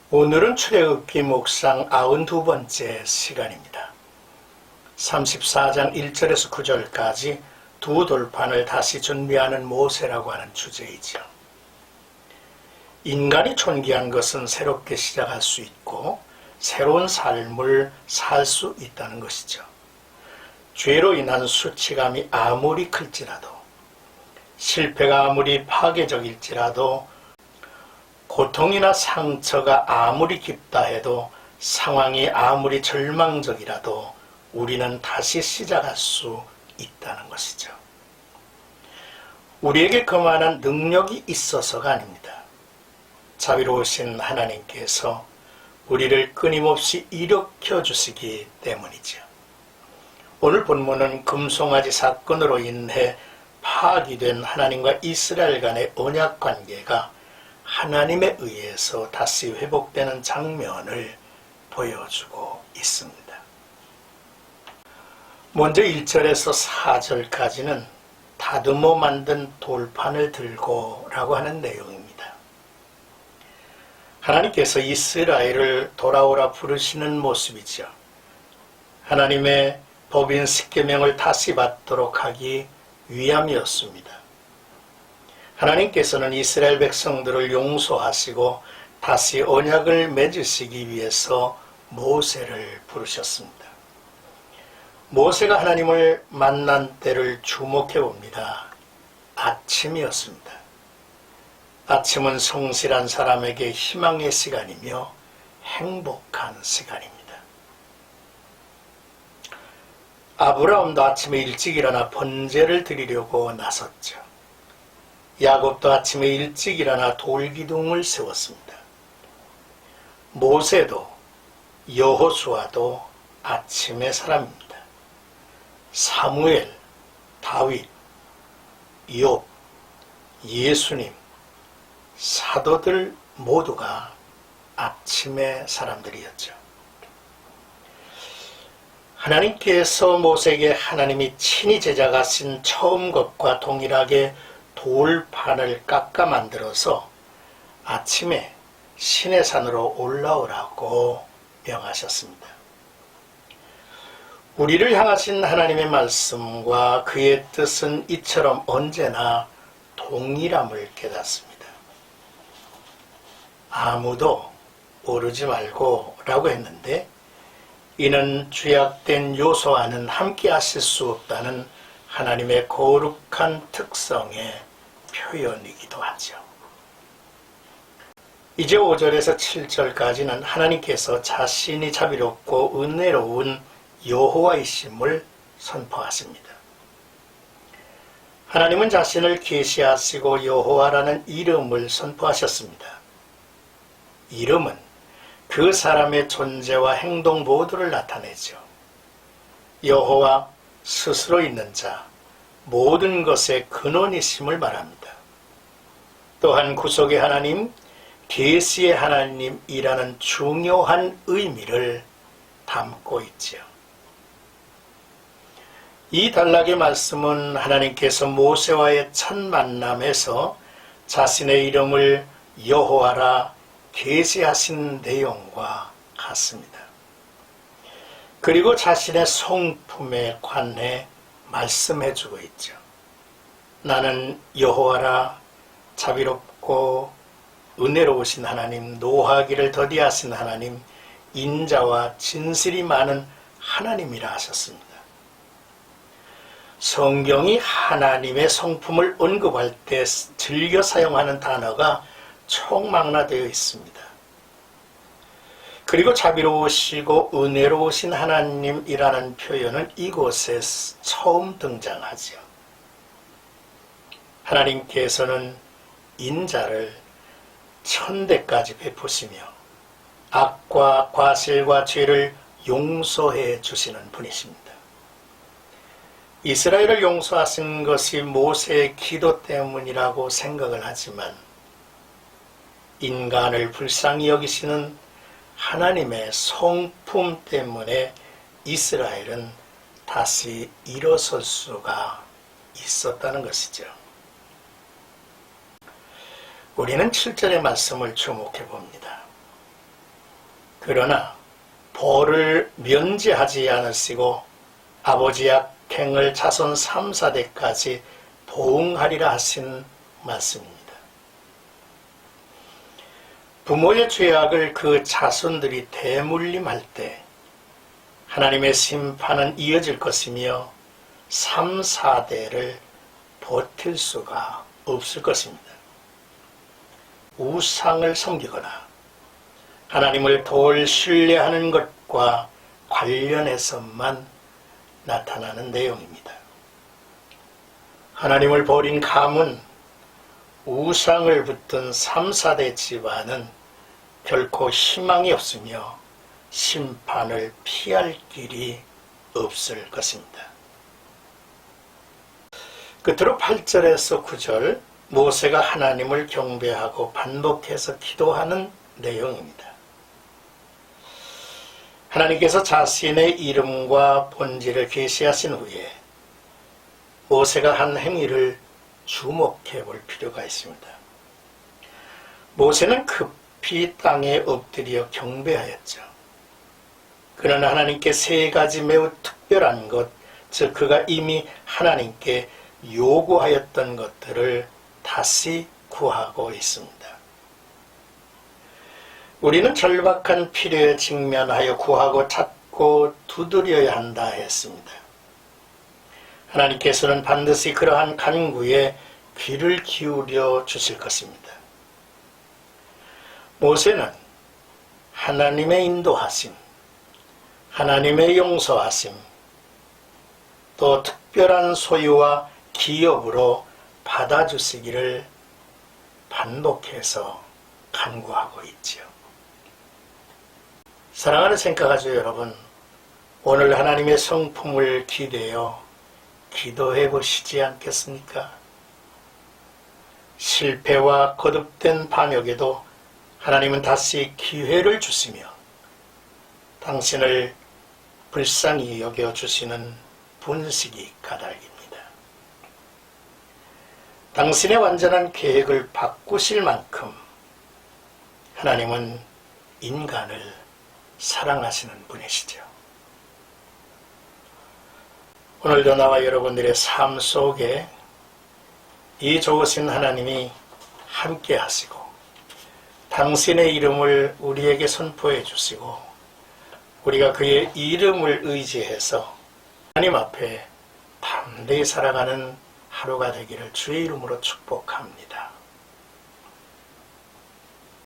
오늘은 출애굽기 묵상 92번째 시간입니다. 34장 1절에서 9절까지 두 돌판을 다시 준비하는 모세라고 하는 주제이죠. 인간이 존귀한 것은 새롭게 시작할 수 있고 새로운 삶을 살 수 있다는 것이죠. 죄로 인한 수치감이 아무리 클지라도, 실패가 아무리 파괴적일지라도, 고통이나 상처가 아무리 깊다 해도, 상황이 아무리 절망적이라도 우리는 다시 시작할 수 있다는 것이죠. 우리에게 그만한 능력이 있어서가 아닙니다. 자비로우신 하나님께서 우리를 끊임없이 일으켜 주시기 때문이죠. 오늘 본문은 금송아지 사건으로 인해 파기된 하나님과 이스라엘 간의 언약 관계가 하나님에 의해서 다시 회복되는 장면을 보여주고 있습니다. 먼저 1절에서 4절까지는 다듬어 만든 돌판을 들고 라고 하는 내용입니다. 하나님께서 이스라엘을 돌아오라 부르시는 모습이죠. 하나님의 법인 십계명을 다시 받도록 하기 위함이었습니다. 하나님께서는 이스라엘 백성들을 용서하시고 다시 언약을 맺으시기 위해서 모세를 부르셨습니다. 모세가 하나님을 만난 때를 주목해 봅니다. 아침이었습니다. 아침은 성실한 사람에게 희망의 시간이며 행복한 시간입니다. 아브라함도 아침에 일찍 일어나 번제를 드리려고 나섰죠. 야곱도 아침에 일찍 일어나 돌기둥을 세웠습니다. 모세도 여호수아도 아침의 사람입니다. 사무엘, 다윗, 욥, 예수님, 사도들 모두가 아침의 사람들이었죠. 하나님께서 모세에게 하나님이 친히 제작하신 처음 것과 동일하게 돌판을 깎아 만들어서 아침에 시내산으로 올라오라고 명하셨습니다. 우리를 향하신 하나님의 말씀과 그의 뜻은 이처럼 언제나 동일함을 깨닫습니다. 아무도 오르지 말고 라고 했는데, 이는 죄악된 요소와는 함께 하실 수 없다는 하나님의 거룩한 특성의 표현이기도 하죠. 이제 5절에서 7절까지는 하나님께서 자신이 자비롭고 은혜로운 여호와이심을 선포하십니다. 하나님은 자신을 계시하시고 여호와라는 이름을 선포하셨습니다. 이름은 그 사람의 존재와 행동 모두를 나타내죠. 여호와 스스로 있는 자, 모든 것의 근원이심을 말합니다. 또한 구속의 하나님, 계시의 하나님이라는 중요한 의미를 담고 있지요. 이 단락의 말씀은 하나님께서 모세와의 첫 만남에서 자신의 이름을 여호와라 계시하신 내용과 같습니다. 그리고 자신의 성품에 관해 말씀해주고 있죠. 나는 여호와라, 자비롭고 은혜로우신 하나님, 노하기를 더디하신 하나님, 인자와 진실이 많은 하나님이라 하셨습니다. 성경이 하나님의 성품을 언급할 때 즐겨 사용하는 단어가 총망라되어 있습니다. 그리고 자비로우시고 은혜로우신 하나님이라는 표현은 이곳에 처음 등장하죠. 하나님께서는 인자를 천대까지 베푸시며 악과 과실과 죄를 용서해 주시는 분이십니다. 이스라엘을 용서하신 것이 모세의 기도 때문이라고 생각을 하지만 인간을 불쌍히 여기시는 하나님의 성품 때문에 이스라엘은 다시 일어설 수가 있었다는 것이죠. 우리는 7절의 말씀을 주목해 봅니다. 그러나 보를 면제하지 않으시고 아버지 악행을 자손 3, 4대까지 보응하리라 하신 말씀입니다. 부모의 죄악을 그 자손들이 대물림할 때 하나님의 심판은 이어질 것이며 3, 4대를 버틸 수가 없을 것입니다. 우상을 섬기거나 하나님을 덜 신뢰하는 것과 관련해서만 나타나는 내용입니다. 하나님을 버린 가문, 우상을 붙든 3, 4대 집안은 결코 희망이 없으며 심판을 피할 길이 없을 것입니다. 끝으로 8절에서 9절 모세가 하나님을 경배하고 반복해서 기도하는 내용입니다. 하나님께서 자신의 이름과 본질을 계시하신 후에 모세가 한 행위를 주목해 볼 필요가 있습니다. 모세는 급히 땅에 엎드려 경배하였죠. 그는 하나님께 세 가지 매우 특별한 것, 즉 그가 이미 하나님께 요구하였던 것들을 다시 구하고 있습니다. 우리는 절박한 필요에 직면하여 구하고 찾고 두드려야 한다 했습니다. 하나님께서는 반드시 그러한 간구에 귀를 기울여 주실 것입니다. 모세는 하나님의 인도하심, 하나님의 용서하심, 또 특별한 소유와 기업으로 받아주시기를 반복해서 간구하고 있지요. 사랑하는 생각가족 여러분, 오늘 하나님의 성품을 기대어 기도해 보시지 않겠습니까? 실패와 거듭된 반역에도 하나님은 다시 기회를 주시며 당신을 불쌍히 여겨주시는 분식이 까닭입니다. 당신의 완전한 계획을 바꾸실 만큼 하나님은 인간을 사랑하시는 분이시죠. 오늘도 나와 여러분들의 삶 속에 이 좋으신 하나님이 함께 하시고 당신의 이름을 우리에게 선포해 주시고 우리가 그의 이름을 의지해서 하나님 앞에 담대히 살아가는 하루가 되기를 주의 이름으로 축복합니다.